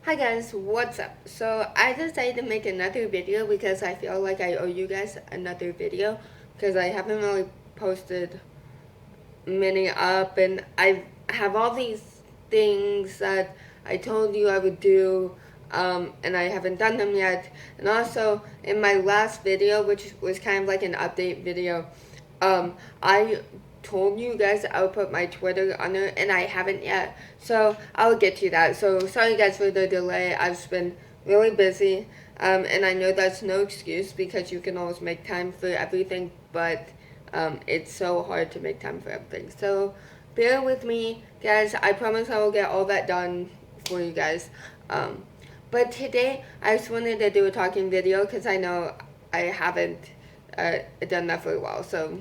Hi guys, what's up? So I decided to make another video because I feel like I owe you guys another video because I haven't really posted many up, and I have all these things that I told you I would do, and I haven't done them yet. And also in my last video, which was kind of like an update video, I told you guys I would put my Twitter on there, and I haven't yet. So I'll get to that. So sorry guys for the delay. I've just been really busy, and I know that's no excuse because you can always make time for everything, but it's so hard to make time for everything. So bear with me, guys. I promise I will get all that done for you guys. But today I just wanted to do a talking video because I know I haven't done that for a while. So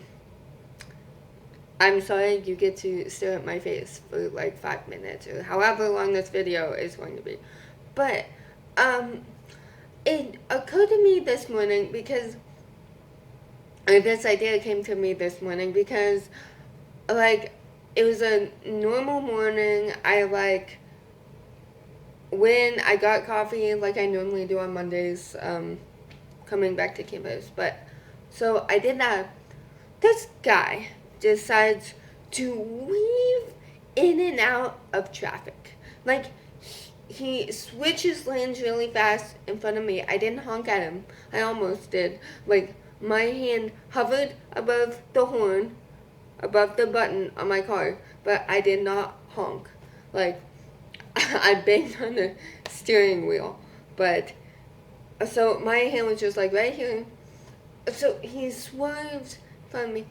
I'm sorry you get to stare at my face for like 5 minutes or however long this video is going to be. But it occurred to me this morning because this idea came to me this morning because like it was a normal morning. When I got coffee like I normally do on Mondays, coming back to campus. But so I did that. This guy decides to weave in and out of traffic. Like, he switches lanes really fast in front of me. I didn't honk at him. I almost did. Like, my hand hovered above the horn, above the button on my car, but I did not honk. Like, I banged on the steering wheel. But, so my hand was just like right here. So he swerves from me,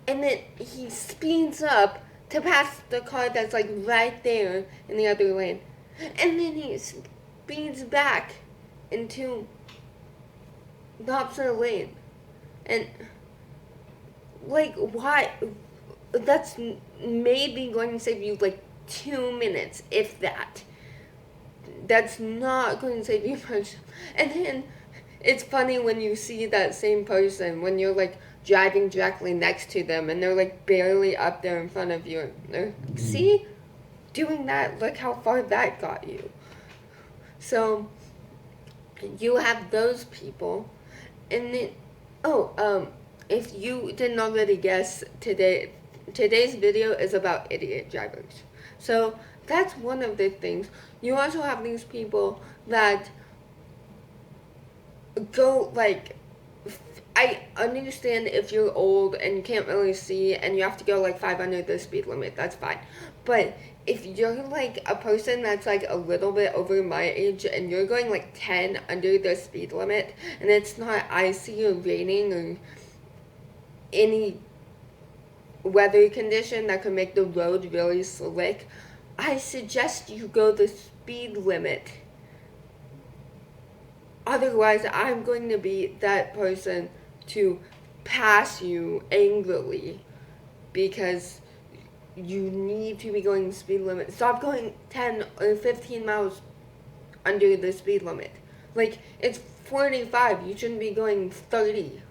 and then he speeds up to pass the car that's like right there in the other lane, and then he speeds back into the opposite lane, and like why? That's maybe going to save you like 2 minutes, if that. That's not going to save you much. And then it's funny when you see that same person when you're like driving directly next to them and they're like barely up there in front of you. They're, see, doing that, look how far that got you. So you have those people, and then if you didn't already guess, today's video is about idiot drivers. So that's one of the things. You also have these people that go like, I understand if you're old and you can't really see and you have to go like 5 under the speed limit, that's fine. But if you're like a person that's like a little bit over my age and you're going like 10 under the speed limit and it's not icy or raining or any weather condition that could make the road really slick, I suggest you go the speed limit. Otherwise, I'm going to be that person to pass you angrily because you need to be going the speed limit. Stop going 10 or 15 miles under the speed limit. Like, it's 45. You shouldn't be going 30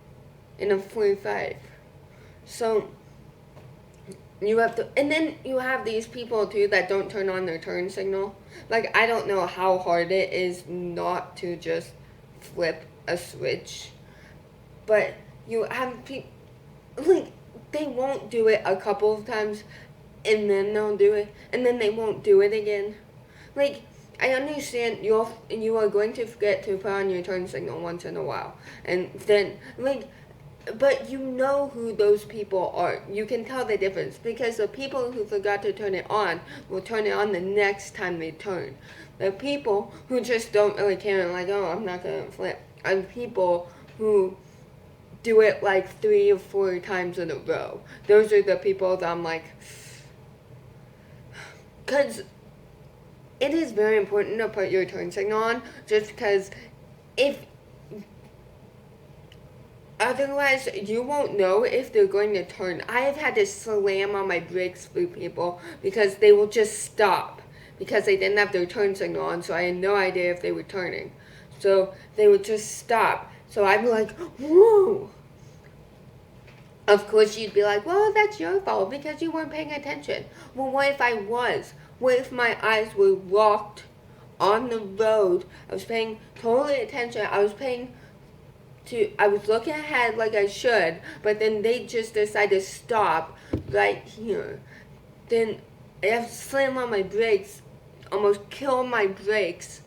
in a 45. So, you have to, and then you have these people too that don't turn on their turn signal. Like, I don't know how hard it is not to just flip a switch, but you have people, like, they won't do it a couple of times, and then they'll do it, and then they won't do it again. Like, I understand you are going to forget to put on your turn signal once in a while, and then, like, but you know who those people are. You can tell the difference because the people who forgot to turn it on will turn it on the next time they turn. The people who just don't really care and like, oh, I'm not gonna flip, and people who do it like 3 or 4 times in a row. Those are the people that I'm like, because it is very important to put your turn signal on, just because if otherwise, you won't know if they're going to turn. I have had to slam on my brakes for people because they will just stop because they didn't have their turn signal on, so I had no idea if they were turning. So they would just stop. So I'd be like, whoa. Of course, you'd be like, well, that's your fault because you weren't paying attention. Well, what if I was? What if my eyes were locked on the road. I was paying totally attention. I was looking ahead like I should, but then they just decided to stop right here. Then I have to slam on my brakes, almost kill my brakes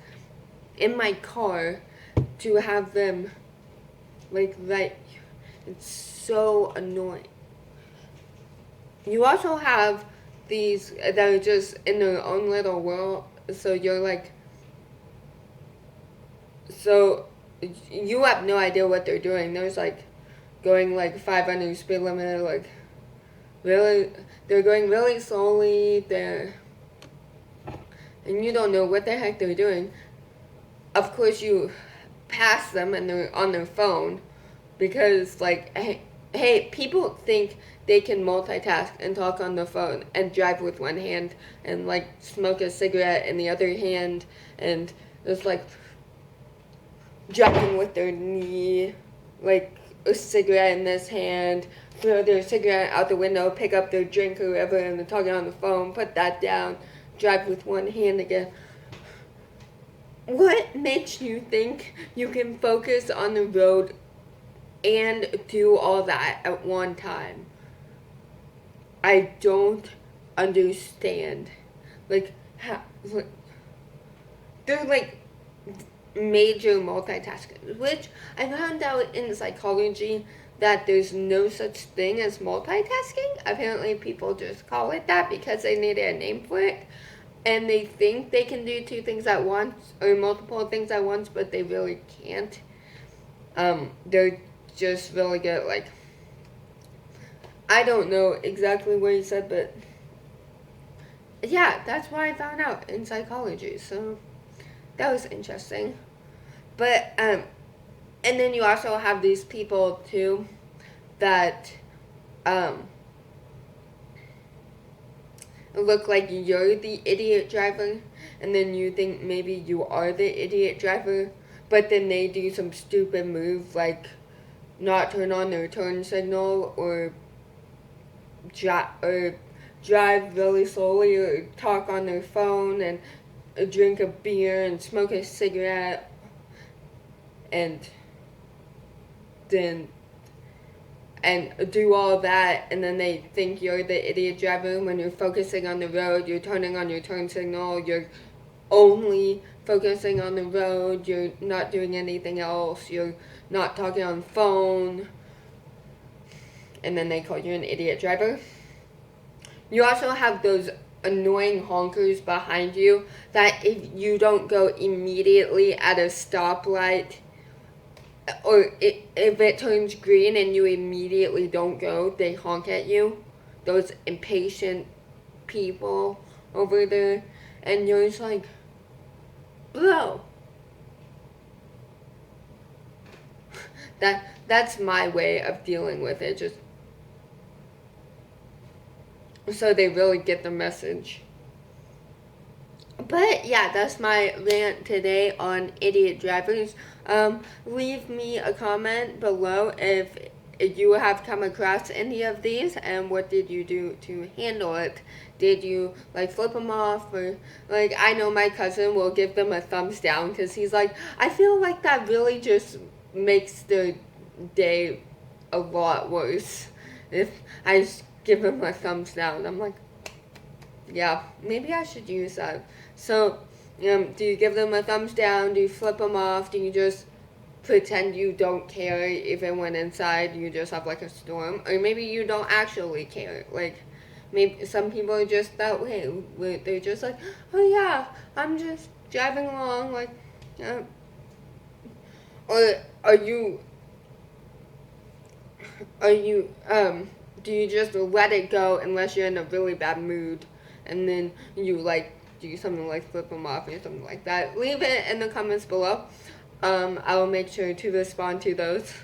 in my car to have them like right here. It's so annoying. You also have these that are just in their own little world, so you're like, so you have no idea what they're doing. There's like going like 500 speed limit, like really, they're going really slowly. And you don't know what the heck they're doing. Of course, you pass them and they're on their phone because like, hey, people think they can multitask and talk on the phone and drive with one hand and like smoke a cigarette in the other hand and just like driving with their knee, like a cigarette in this hand, throw their cigarette out the window, pick up their drink or whatever, and they're talking on the phone, put that down, drive with one hand again. What makes you think you can focus on the road and do all that at one time? I don't understand. Like, they're like major multitaskers, which I found out in psychology that there's no such thing as multitasking. Apparently people just call it that because they need a name for it. And they think they can do two things at once or multiple things at once, but they really can't. They're just really good. Like, I don't know exactly what he said, but yeah, that's what I found out in psychology. So that was interesting. But and then you also have these people too that look like you're the idiot driver, and then you think maybe you are the idiot driver, but then they do some stupid move like not turn on their turn signal or drive really slowly or talk on their phone and drink a beer and smoke a cigarette and then and do all that, and then they think you're the idiot driver. When you're focusing on the road, you're turning on your turn signal, you're only focusing on the road, you're not doing anything else, you're not talking on the phone, and then they call you an idiot driver. You also have those annoying honkers behind you that if you don't go immediately at a stoplight, or if it turns green and you immediately don't go, they honk at you. Those impatient people over there. And you're just like, bro. That's my way of dealing with it. Just so they really get the message. But yeah, that's my rant today on idiot drivers. Leave me a comment below if you have come across any of these and what did you do to handle it. Did you like flip them off, or like I know my cousin will give them a thumbs down because he's like, I feel like that really just makes the day a lot worse if I just give him a thumbs down. I'm like, yeah, maybe I should use that. So, do you give them a thumbs down? Do you flip them off? Do you just pretend you don't care even when inside you just have like a storm? Or maybe you don't actually care. Like, maybe some people are just that way. They're just like, oh yeah, I'm just driving along. Like, or do you just let it go unless you're in a really bad mood, and then you like do something like flip them off or something like that? Leave it in the comments below. I will make sure to respond to those.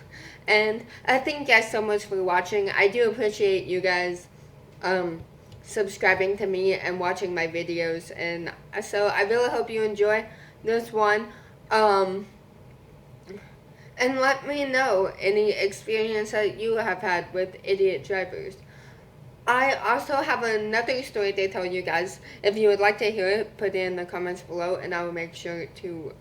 And thank you guys so much for watching. I do appreciate you guys subscribing to me and watching my videos. And so I really hope you enjoy this one. And let me know any experience that you have had with idiot drivers. I also have another story to tell you guys. If you would like to hear it, put it in the comments below, and I will make sure to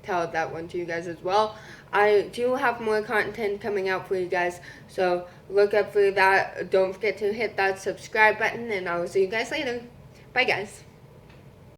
tell that one to you guys as well. I do have more content coming out for you guys, so look up for that. Don't forget to hit that subscribe button, and I will see you guys later. Bye, guys.